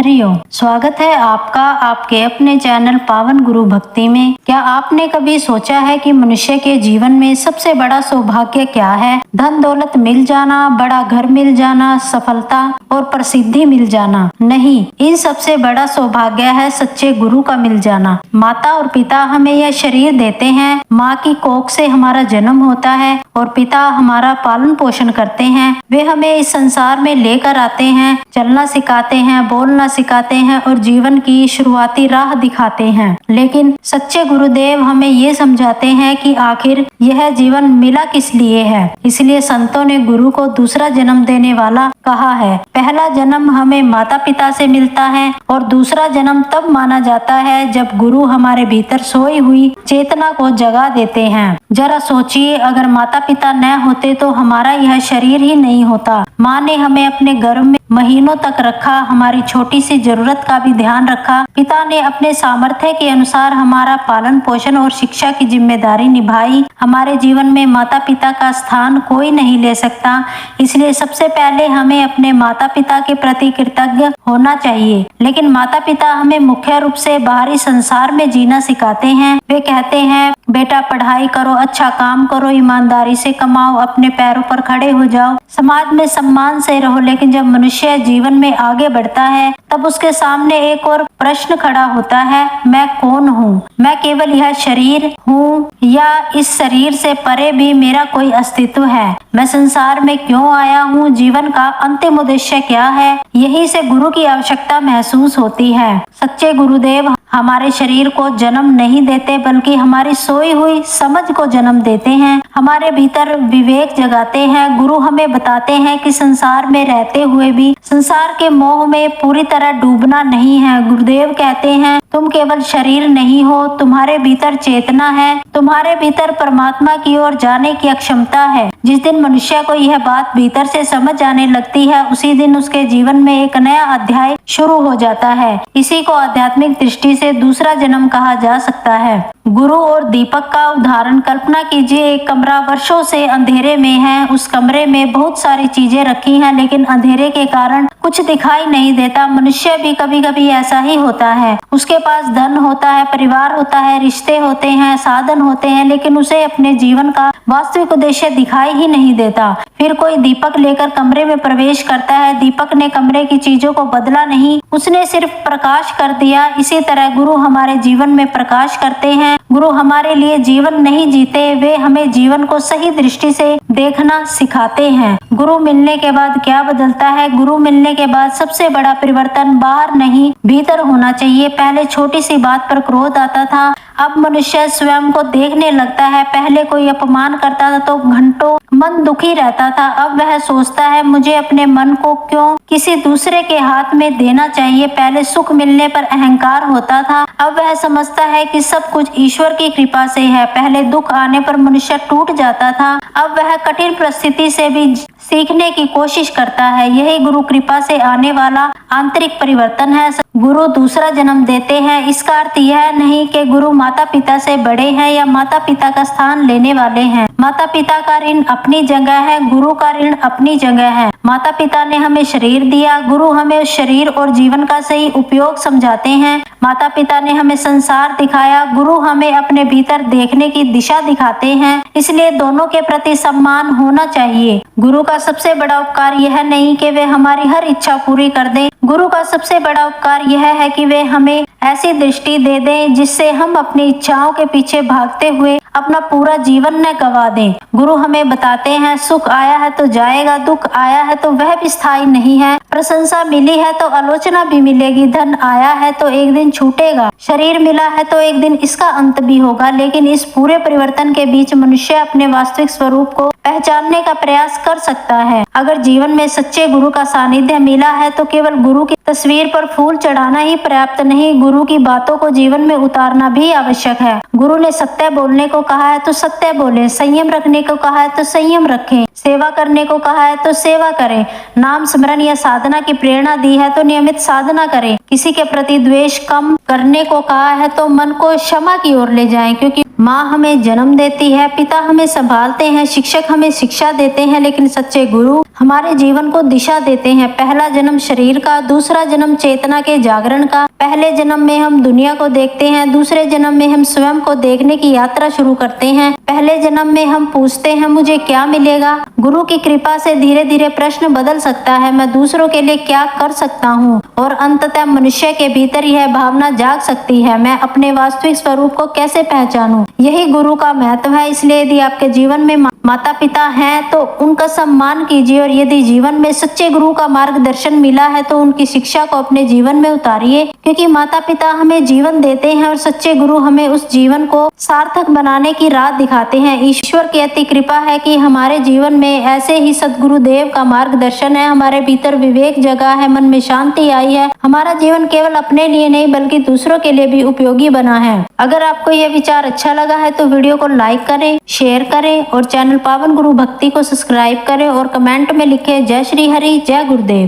हरिओम। स्वागत है आपका आपके अपने चैनल पावन गुरु भक्ति में। क्या आपने कभी सोचा है कि मनुष्य के जीवन में सबसे बड़ा सौभाग्य क्या है? धन दौलत मिल जाना, बड़ा घर मिल जाना, सफलता और प्रसिद्धि मिल जाना? नहीं, इन सबसे बड़ा सौभाग्य है सच्चे गुरु का मिल जाना। माता और पिता हमें यह शरीर देते हैं। माँ की कोख से हमारा जन्म होता है और पिता हमारा पालन पोषण करते हैं। वे हमें इस संसार में लेकर आते हैं, चलना सिखाते हैं, बोलना सिखाते हैं और जीवन की शुरुआती राह दिखाते हैं। लेकिन सच्चे गुरुदेव हमें ये समझाते हैं कि आखिर यह जीवन मिला किस लिए है। इसलिए संतों ने गुरु को दूसरा जन्म देने वाला कहा है। पहला जन्म हमें माता पिता से मिलता है और दूसरा जन्म तब माना जाता है जब गुरु हमारे भीतर सोई हुई चेतना को जगा देते हैं। जरा सोचिए, अगर माता पिता न होते तो हमारा यह शरीर ही नहीं होता। माँ ने हमें अपने गर्भ में महीनों तक रखा, हमारी छोटी सी जरूरत का भी ध्यान रखा। पिता ने अपने सामर्थ्य के अनुसार हमारा पालन पोषण और शिक्षा की जिम्मेदारी निभाई। हमारे जीवन में माता पिता का स्थान कोई नहीं ले सकता। इसलिए सबसे पहले हमें अपने माता पिता के प्रति कृतज्ञ होना चाहिए। लेकिन माता पिता हमें मुख्य रूप से बाहरी संसार में जीना सिखाते हैं। वे कहते हैं, बेटा पढ़ाई करो, अच्छा काम करो, ईमानदारी से कमाओ, अपने पैरों पर खड़े हो जाओ, समाज में सम्मान से रहो। लेकिन जब मनुष्य जीवन में आगे बढ़ता है तब उसके सामने एक और प्रश्न खड़ा होता है, मैं कौन हूँ? मैं केवल यह शरीर हूँ या इस शरीर से परे भी मेरा कोई अस्तित्व है? मैं संसार में क्यों आया हूँ? जीवन का अंतिम उद्देश्य क्या है? यहीं से गुरु की आवश्यकता महसूस होती है। सच्चे गुरुदेव हमारे शरीर को जन्म नहीं देते बल्कि हमारी सोई हुई समझ को जन्म देते हैं, हमारे भीतर विवेक जगाते हैं। गुरु हमें बताते हैं कि संसार में रहते हुए भी संसार के मोह में पूरी तरह डूबना नहीं है। गुरुदेव कहते हैं, तुम केवल शरीर नहीं हो, तुम्हारे भीतर चेतना है, तुम्हारे भीतर परमात्मा की ओर जाने की अक्षमता है। जिस दिन मनुष्य को यह बात भीतर से समझ आने लगती है, उसी दिन उसके जीवन में एक नया अध्याय शुरू हो जाता है। इसी को आध्यात्मिक दृष्टि से दूसरा जन्म कहा जा सकता है। गुरु और दीपक का उदाहरण कल्पना कीजिए, एक कमरा वर्षों से अंधेरे में है। उस कमरे में बहुत सारी चीजें रखी हैं, लेकिन अंधेरे के कारण कुछ दिखाई नहीं देता। मनुष्य भी कभी कभी ऐसा ही होता है। उसके पास धन होता है, परिवार होता है, रिश्ते होते हैं, साधन होते हैं, लेकिन उसे अपने जीवन का वास्तविक उद्देश्य दिखाई ही नहीं देता। फिर कोई दीपक लेकर कमरे में प्रवेश करता है। दीपक ने कमरे की चीजों को बदला नहीं, उसने सिर्फ प्रकाश कर दिया। इसी तरह गुरु हमारे जीवन में प्रकाश करते हैं। गुरु हमारे लिए जीवन नहीं जीते, वे हमें जीवन को सही दृष्टि से देखना सिखाते हैं। गुरु मिलने के बाद क्या बदलता है? गुरु मिलने के बाद सबसे बड़ा परिवर्तन बाहर नहीं भीतर होना चाहिए। पहले छोटी सी बात पर क्रोध आता था, अब मनुष्य स्वयं को देखने लगता है। पहले कोई अपमान करता था तो घंटों मन दुखी रहता था, अब वह सोचता है, मुझे अपने मन को क्यों किसी दूसरे के हाथ में देना चाहिए। पहले सुख मिलने पर अहंकार होता था, अब वह समझता है कि सब कुछ ईश्वर की कृपा से है। पहले दुख आने पर मनुष्य टूट जाता था, अब वह कठिन परिस्थिति से भी सीखने की कोशिश करता है। यही गुरु कृपा से आने वाला आंतरिक परिवर्तन है। गुरु दूसरा जन्म देते हैं, इसका अर्थ यह नहीं कि गुरु माता पिता से बड़े हैं या माता पिता का स्थान लेने वाले हैं। माता पिता का ऋण अपनी जगह है, गुरु का ऋण अपनी जगह है। माता पिता ने हमें शरीर दिया, गुरु हमें उस शरीर और जीवन का सही उपयोग समझाते हैं। माता पिता ने हमें संसार दिखाया, गुरु हमें अपने भीतर देखने की दिशा दिखाते हैं। इसलिए दोनों के प्रति सम्मान होना चाहिए। गुरु का सबसे बड़ा उपकार यह नहीं कि वे हमारी हर इच्छा पूरी कर दें, गुरु का सबसे बड़ा उपकार यह है कि वे हमें ऐसी दृष्टि दे दें जिससे हम अपनी इच्छाओं के पीछे भागते हुए अपना पूरा जीवन न गवा दें। गुरु हमें बताते हैं, सुख आया है तो जाएगा, दुख आया है तो वह भी स्थायी नहीं है, प्रशंसा मिली है तो आलोचना भी मिलेगी, धन आया है तो एक दिन छूटेगा, शरीर मिला है तो एक दिन इसका अंत भी होगा। लेकिन इस पूरे परिवर्तन के बीच मनुष्य अपने वास्तविक स्वरूप को पहचानने का प्रयास कर सकता है। अगर जीवन में सच्चे गुरु का सानिध्य मिला है तो केवल गुरु की तस्वीर पर फूल चढ़ाना ही पर्याप्त नहीं, गुरु की बातों को जीवन में उतारना भी आवश्यक है। गुरु ने सत्य बोलने को कहा है तो सत्य बोलें, संयम रखने को कहा है तो संयम रखें, सेवा करने को कहा है तो सेवा करें, नाम स्मरण या साधना की प्रेरणा दी है तो नियमित साधना करें। किसी के प्रति द्वेष कम करने को कहा है तो मन को क्षमा की ओर ले जाएं, क्योंकि माँ हमें जन्म देती है, पिता हमें संभालते हैं, शिक्षक हमें शिक्षा देते हैं, लेकिन सच्चे गुरु हमारे जीवन को दिशा देते हैं। पहला जन्म शरीर का, दूसरा जन्म चेतना के जागरण का। पहले जन्म में हम दुनिया को देखते हैं, दूसरे जन्म में हम स्वयं को देखने की यात्रा शुरू करते हैं। पहले जन्म में हम पूछते हैं मुझे क्या मिलेगा। गुरु की कृपा से धीरे धीरे प्रश्न बदल सकता है, मैं दूसरों के लिए क्या कर सकता हूँ, और अंततः मनुष्य के भीतर यह भावना जाग सकती है, मैं अपने वास्तविक स्वरूप को कैसे पहचानूं। यही गुरु का महत्व है। इसलिए यदि आपके जीवन में माता पिता हैं तो उनका सम्मान कीजिए, और यदि जीवन में सच्चे गुरु का मार्गदर्शन मिला है तो उनकी शिक्षा को अपने जीवन में उतारिए, क्योंकि माता पिता हमें जीवन देते हैं और सच्चे गुरु हमें उस जीवन को सार्थक बनाने की राह दिखाते हैं। ईश्वर की अति कृपा है कि हमारे जीवन में ऐसे ही सदगुरु देव का मार्गदर्शन है। हमारे भीतर विवेक जगा है, मन में शांति आई है, हमारा जीवन केवल अपने लिए नहीं बल्कि दूसरों के लिए भी उपयोगी बना है। अगर आपको यह विचार अच्छा लगा है तो वीडियो को लाइक करें, शेयर करें और चैनल पावन गुरु भक्ति को सब्सक्राइब करें और कमेंट में लिखें जय श्री हरि, जय गुरुदेव।